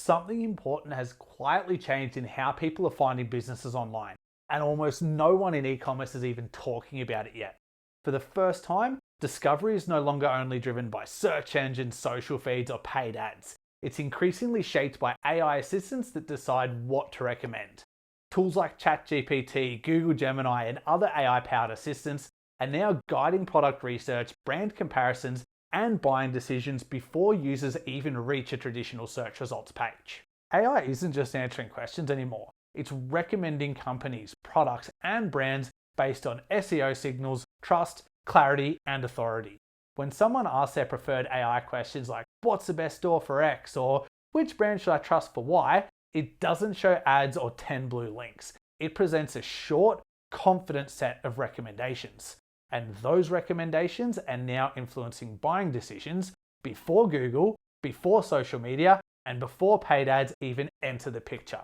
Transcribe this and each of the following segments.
something important has quietly changed in how people are finding businesses online, and almost no one in e-commerce is even talking about it yet. For the first time, discovery is no longer only driven by search engines, social feeds, or paid ads. It's increasingly shaped by AI assistants that decide what to recommend. Tools like ChatGPT, Google Gemini, and other AI-powered assistants are now guiding product research, brand comparisons, and buying decisions before users even reach a traditional search results page. AI isn't just answering questions anymore. It's recommending companies, products, and brands based on SEO signals, trust, clarity, and authority. When someone asks their preferred AI questions like, what's the best store for X, or which brand should I trust for Y, it doesn't show ads or 10 blue links. It presents a short, confident set of recommendations. And those recommendations are now influencing buying decisions before Google, before social media, and before paid ads even enter the picture.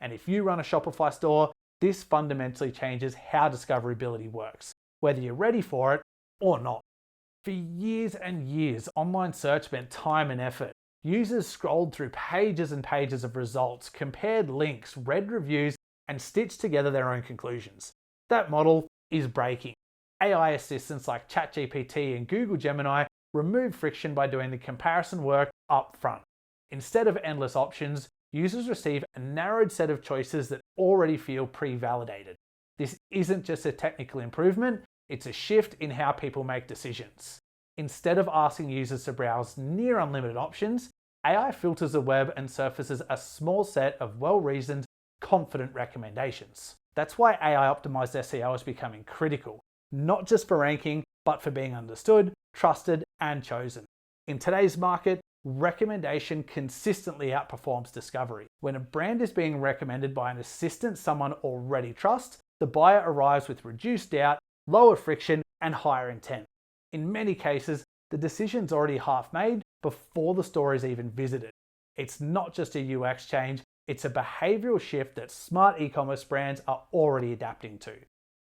And if you run a Shopify store, this fundamentally changes how discoverability works, whether you're ready for it or not. For years and years, online search meant time and effort. Users scrolled through pages and pages of results, compared links, read reviews, and stitched together their own conclusions. That model is breaking. AI assistants like ChatGPT and Google Gemini remove friction by doing the comparison work up front. Instead of endless options, users receive a narrowed set of choices that already feel pre-validated. This isn't just a technical improvement, it's a shift in how people make decisions. Instead of asking users to browse near unlimited options, AI filters the web and surfaces a small set of well-reasoned, confident recommendations. That's why AI-optimized SEO is becoming critical, not just for ranking, but for being understood, trusted, and chosen. In today's market, recommendation consistently outperforms discovery. When a brand is being recommended by an assistant someone already trusts, the buyer arrives with reduced doubt, lower friction, and higher intent. In many cases, the decision's already half made before the store is even visited. It's not just a UX change, it's a behavioral shift that smart e-commerce brands are already adapting to.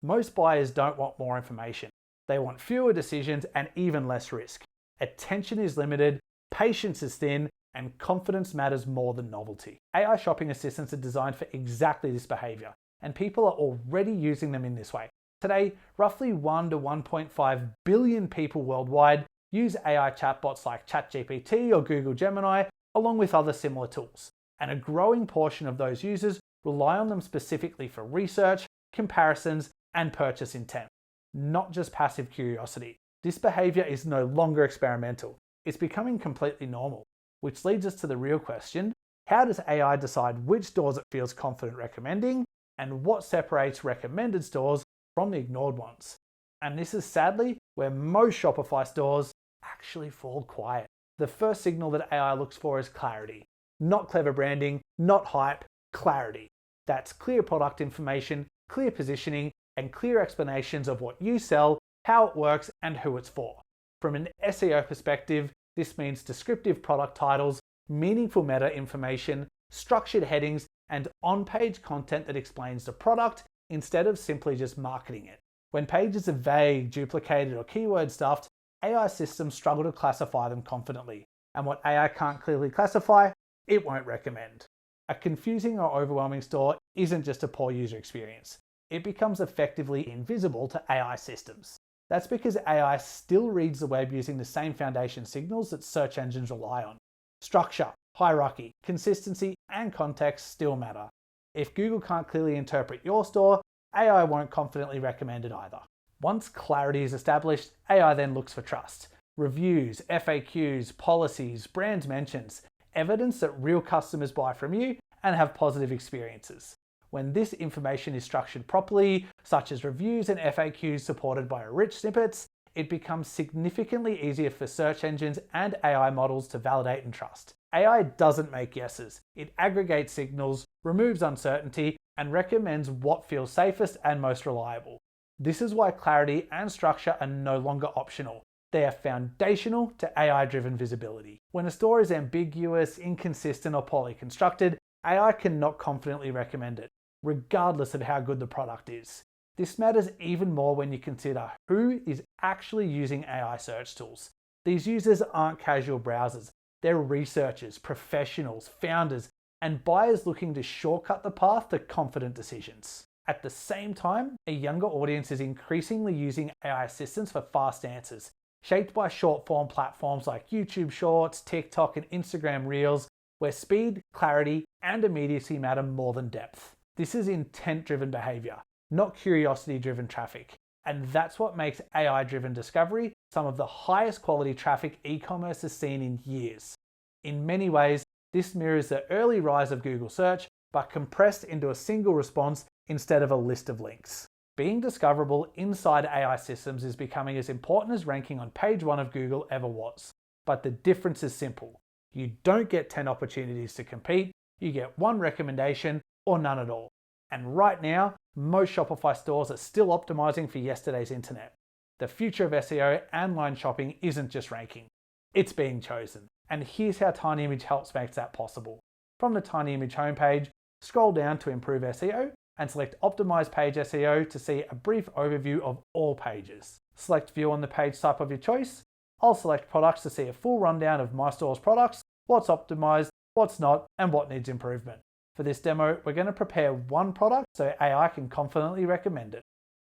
Most buyers don't want more information. They want fewer decisions and even less risk. Attention is limited, patience is thin, and confidence matters more than novelty. AI shopping assistants are designed for exactly this behavior, and people are already using them in this way. Today, roughly 1 to 1.5 billion people worldwide use AI chatbots like ChatGPT or Google Gemini, along with other similar tools. And a growing portion of those users rely on them specifically for research, comparisons, and purchase intent, not just passive curiosity. This behavior is no longer experimental. It's becoming completely normal, which leads us to the real question: how does AI decide which stores it feels confident recommending, and what separates recommended stores from the ignored ones? And this is sadly where most Shopify stores actually fall quiet. The first signal that AI looks for is clarity. Not clever branding, not hype, clarity. That's clear product information, clear positioning, and clear explanations of what you sell, how it works, and who it's for. From an SEO perspective, this means descriptive product titles, meaningful meta information, structured headings, and on-page content that explains the product instead of simply just marketing it. When pages are vague, duplicated, or keyword stuffed, AI systems struggle to classify them confidently. And what AI can't clearly classify, it won't recommend. A confusing or overwhelming store isn't just a poor user experience. It becomes effectively invisible to AI systems. That's because AI still reads the web using the same foundation signals that search engines rely on. Structure, hierarchy, consistency, and context still matter. If Google can't clearly interpret your store, AI won't confidently recommend it either. Once clarity is established, AI then looks for trust. Reviews, FAQs, policies, brand mentions, evidence that real customers buy from you and have positive experiences. When this information is structured properly, such as reviews and FAQs supported by rich snippets, it becomes significantly easier for search engines and AI models to validate and trust. AI doesn't make guesses. It aggregates signals, removes uncertainty, and recommends what feels safest and most reliable. This is why clarity and structure are no longer optional. They are foundational to AI-driven visibility. When a store is ambiguous, inconsistent, or poorly constructed, AI cannot confidently recommend it, regardless of how good the product is. This matters even more when you consider who is actually using AI search tools. These users aren't casual browsers. They're researchers, professionals, founders, and buyers looking to shortcut the path to confident decisions. At the same time, a younger audience is increasingly using AI assistants for fast answers, shaped by short-form platforms like YouTube Shorts, TikTok, and Instagram Reels, where speed, clarity, and immediacy matter more than depth. This is intent-driven behavior, not curiosity-driven traffic. And that's what makes AI-driven discovery some of the highest quality traffic e-commerce has seen in years. In many ways, this mirrors the early rise of Google search, but compressed into a single response instead of a list of links. Being discoverable inside AI systems is becoming as important as ranking on page 1 of Google ever was. But the difference is simple. You don't get 10 opportunities to compete, you get 1 recommendation or none at all. And right now, most Shopify stores are still optimizing for yesterday's internet. The future of SEO and online shopping isn't just ranking, it's being chosen. And here's how TinyIMG helps make that possible. From the TinyIMG homepage, scroll down to improve SEO and select Optimize Page SEO to see a brief overview of all pages. Select View on the page type of your choice. I'll select Products to see a full rundown of my store's products, what's optimized, what's not, and what needs improvement. For this demo, we're going to prepare 1 product so AI can confidently recommend it.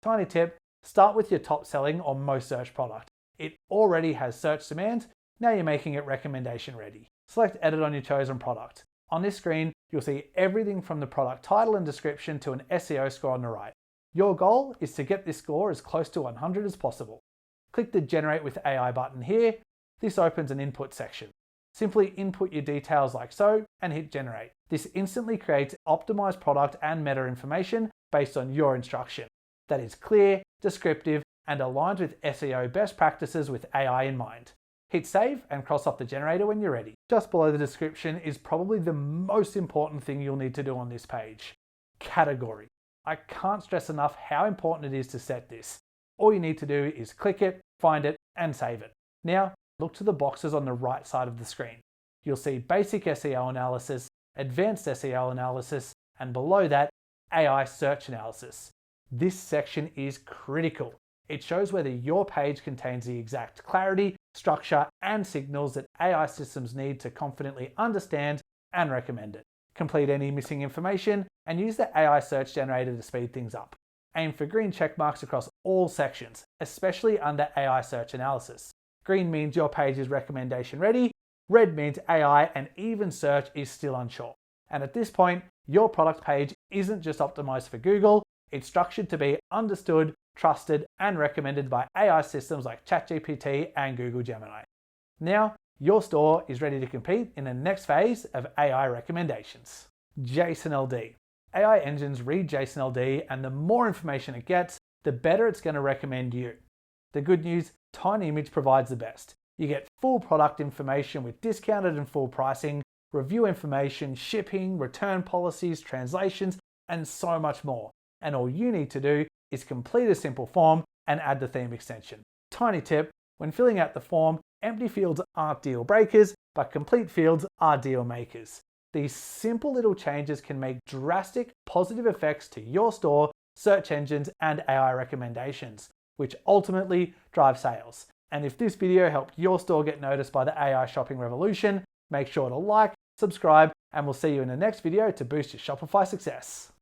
Tiny tip, start with your top selling or most searched product. It already has search demand, now you're making it recommendation ready. Select Edit on your chosen product. On this screen, you'll see everything from the product title and description to an SEO score on the right. Your goal is to get this score as close to 100 as possible. Click the Generate with AI button here. This opens an input section. Simply input your details like so and hit Generate. This instantly creates optimized product and meta information based on your instruction. That is clear, descriptive, and aligned with SEO best practices with AI in mind. Hit Save and cross off the generator when you're ready. Just below the description is probably the most important thing you'll need to do on this page. Category. I can't stress enough how important it is to set this. All you need to do is click it, find it, and save it. Now, look to the boxes on the right side of the screen. You'll see Basic SEO Analysis, Advanced SEO Analysis, and below that, AI Search Analysis. This section is critical. It shows whether your page contains the exact clarity, structure, and signals that AI systems need to confidently understand and recommend it. Complete any missing information and use the AI search generator to speed things up. Aim for green check marks across all sections, especially under AI search analysis. Green means your page is recommendation ready, red means AI and even search is still unsure. And at this point, your product page isn't just optimized for Google, it's structured to be understood, trusted, and recommended by AI systems like ChatGPT and Google Gemini. Now, your store is ready to compete in the next phase of AI recommendations. JSON-LD. AI engines read JSON-LD, and the more information it gets, the better it's going to recommend you. The good news, TinyIMG provides the best. You get full product information with discounted and full pricing, review information, shipping, return policies, translations, and so much more. And all you need to do is complete a simple form and add the theme extension. Tiny tip, when filling out the form, empty fields aren't deal breakers, but complete fields are deal makers. These simple little changes can make drastic positive effects to your store, search engines, and AI recommendations, which ultimately drive sales. And if this video helped your store get noticed by the AI shopping revolution, make sure to like, subscribe, and we'll see you in the next video to boost your Shopify success.